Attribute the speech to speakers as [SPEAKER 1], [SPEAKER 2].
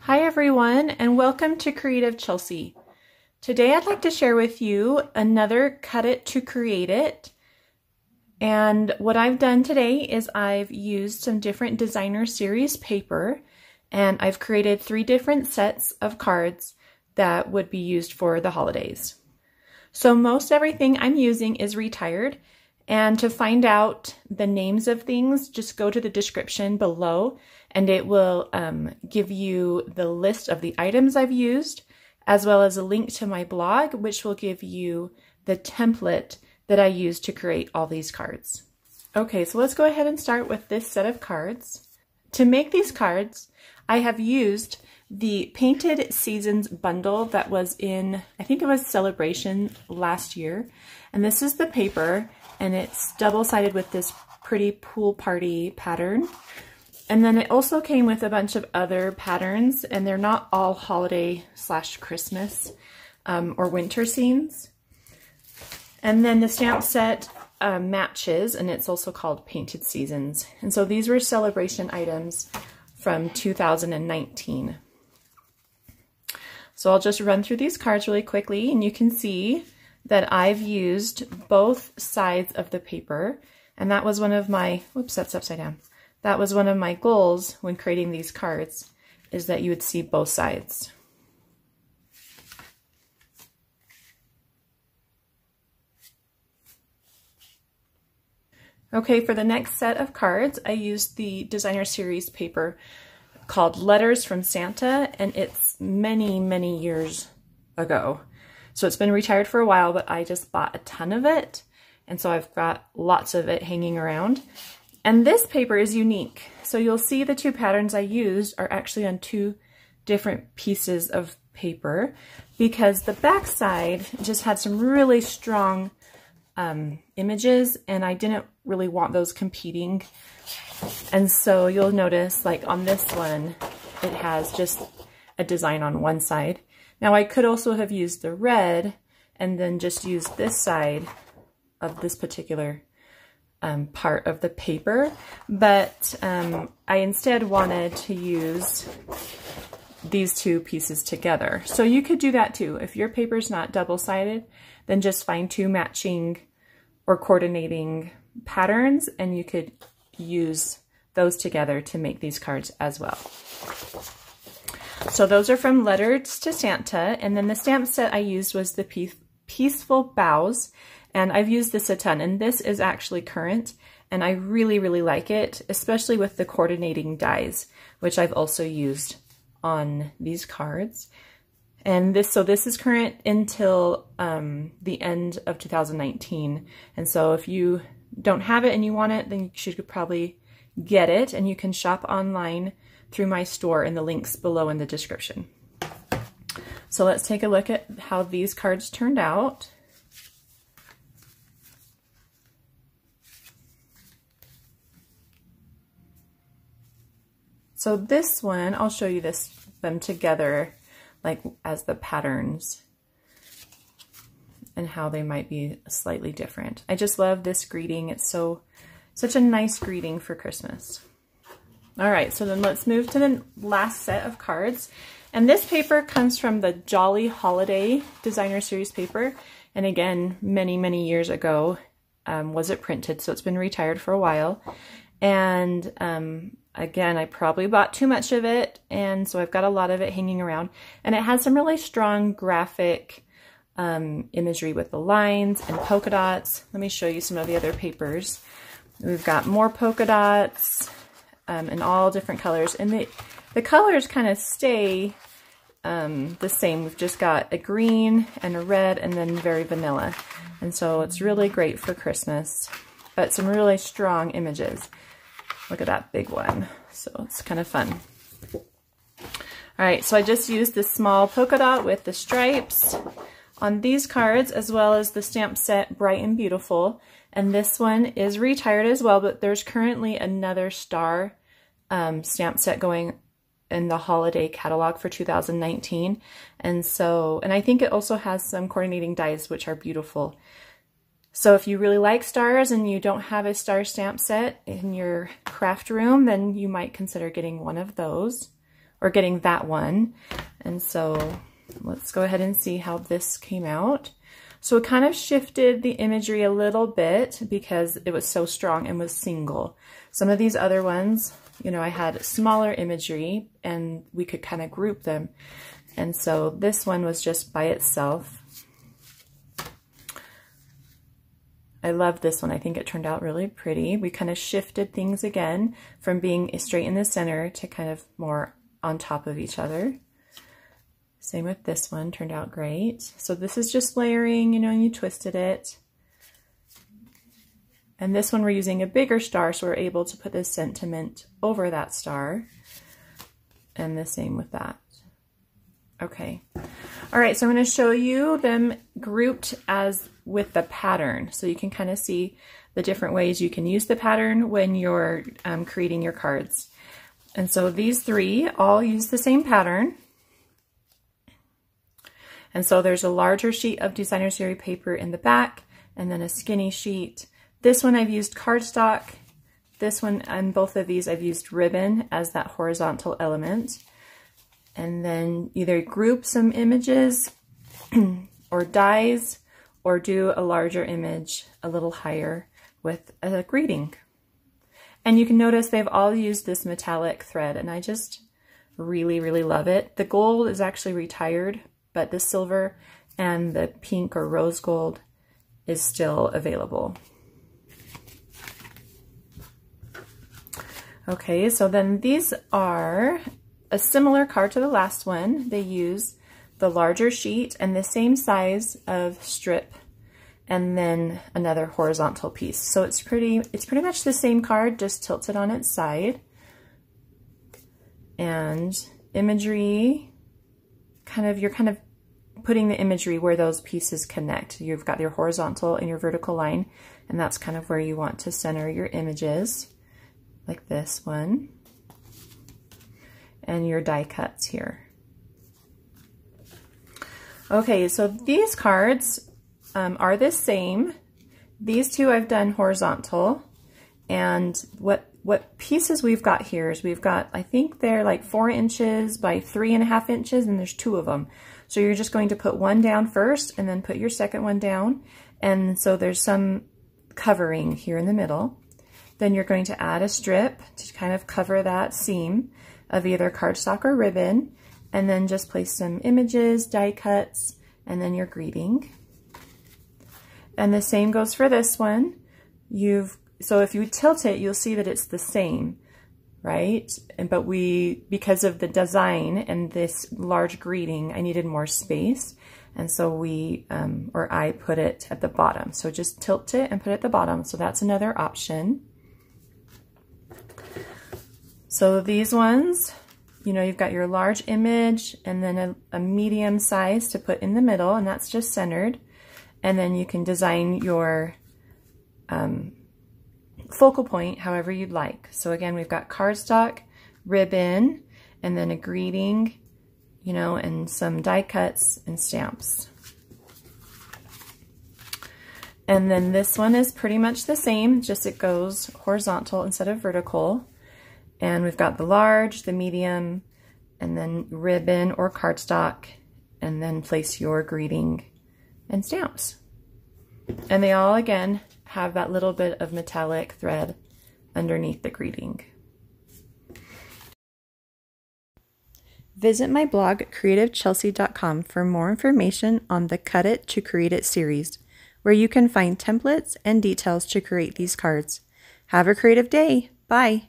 [SPEAKER 1] Hi everyone, and welcome to Creative Chelsea. Today I'd like to share with you another Cut It to Create It. And what I've done today is I've used some different designer series paper, and I've created 3 different sets of cards that would be used for the holidays. So most everything I'm using is retired, and to find out the names of things, just go to the description below and it will give you the list of the items I've used, as well as a link to my blog, which will give you the template that I used to create all these cards. Okay, so let's go ahead and start with this set of cards. To make these cards, I have used the Painted Seasons bundle that was in, I think it was Celebration last year. And this is the paper, and it's double-sided with this pretty pool party pattern. And then it also came with a bunch of other patterns, and they're not all holiday/Christmas or winter scenes. And then the stamp set matches, and it's also called Painted Seasons. And so these were celebration items from 2019. So I'll just run through these cards really quickly, and you can see that I've used both sides of the paper, and that was one of my, whoops, that's upside down. That was one of my goals when creating these cards, is that you would see both sides. Okay, for the next set of cards, I used the designer series paper called Letters from Santa, and it's many, many years ago. So it's been retired for a while, but I just bought a ton of it, and so I've got lots of it hanging around. And this paper is unique. So you'll see the 2 patterns I used are actually on 2 different pieces of paper, because the back side just had some really strong images, and I didn't really want those competing. And so you'll notice, like on this one, it has just a design on one side. Now I could also have used the red and then just used this side of this particular part of the paper, but I instead wanted to use these 2 pieces together. So you could do that too. If your paper's not double-sided, then just find 2 matching or coordinating patterns, and you could use those together to make these cards as well. So those are from Letters to Santa, and then the stamp set I used was the Peaceful Boughs, and I've used this a ton, and this is actually current, and I really, really like it, especially with the coordinating dies, which I've also used on these cards. And this is current until the end of 2019, and so if you don't have it and you want it, then you should probably get it, and you can shop online through my store, and the links below in the description. So let's take a look at how these cards turned out. So this one, I'll show you them together, like as the patterns and how they might be slightly different. I just love this greeting. It's such a nice greeting for Christmas. All right, so then let's move to the last set of cards. And this paper comes from the Jolly Holiday designer series paper. And again, many, many years ago was it printed, so it's been retired for a while. And again, I probably bought too much of it, and so I've got a lot of it hanging around. And it has some really strong graphic imagery with the lines and polka dots. Let me show you some of the other papers. We've got more polka dots in all different colors, and the colors kind of stay the same. We've just got a green and a red, and then very vanilla. And so it's really great for Christmas, but some really strong images. Look at that big one. So it's kind of fun. All right, so I just used this small polka dot with the stripes on these cards, as well as the stamp set Bright and Beautiful. And this one is retired as well, but there's currently another star stamp set going in the holiday catalog for 2019. And I think it also has some coordinating dies, which are beautiful. So if you really like stars and you don't have a star stamp set in your craft room, then you might consider getting one of those. or getting that one. And so let's go ahead and see how this came out. So it kind of shifted the imagery a little bit because it was so strong and was single. Some of these other ones, you know, I had smaller imagery and we could kind of group them. And so this one was just by itself. I love this one. I think it turned out really pretty. We kind of shifted things again from being straight in the center to kind of more on top of each other. Same with this one, turned out great. So this is just layering, you know, and you twisted it. And this one we're using a bigger star, so we're able to put this sentiment over that star. And the same with that. Okay. All right, so I'm going to show you them grouped as with the pattern. So you can kind of see the different ways you can use the pattern when you're creating your cards. And so these three all use the same pattern. And so there's a larger sheet of designer series paper in the back, and then a skinny sheet. This one I've used cardstock. This one, on both of these, I've used ribbon as that horizontal element. And then either group some images or dies, or do a larger image a little higher with a greeting. And you can notice they've all used this metallic thread, and I just really, really love it. The gold is actually retired, but the silver and the pink or rose gold is still available. Okay, so then these are a similar card to the last one. They use the larger sheet and the same size of strip, and then another horizontal piece. So it's pretty much the same card, just tilted on its side. And imagery, you're kind of putting the imagery where those pieces connect. You've got your horizontal and your vertical line, and that's kind of where you want to center your images, like this one, and your die cuts here. Okay, so these cards are the same. These two I've done horizontal, and what pieces we've got here is we've got, I think they're like 4 inches by 3.5 inches, and there's 2 of them. So you're just going to put one down first and then put your second one down. And so there's some covering here in the middle. Then you're going to add a strip to kind of cover that seam of either cardstock or ribbon, and then just place some images, die cuts, and then your greeting. And the same goes for this one. So if you tilt it, you'll see that it's the same, right? But because of the design and this large greeting, I needed more space. And so I put it at the bottom. So just tilt it and put it at the bottom. So that's another option. So these ones, you know, you've got your large image and then a medium size to put in the middle, and that's just centered. And then you can design your focal point however you'd like. So again, we've got cardstock, ribbon, and then a greeting, you know, and some die cuts and stamps. And then this one is pretty much the same, just it goes horizontal instead of vertical. And we've got the large, the medium, and then ribbon or cardstock, and then place your greeting and stamps. And they all, again, have that little bit of metallic thread underneath the greeting. Visit my blog, creativechelsea.com, for more information on the Cut It to Create It series, where you can find templates and details to create these cards. Have a creative day. Bye.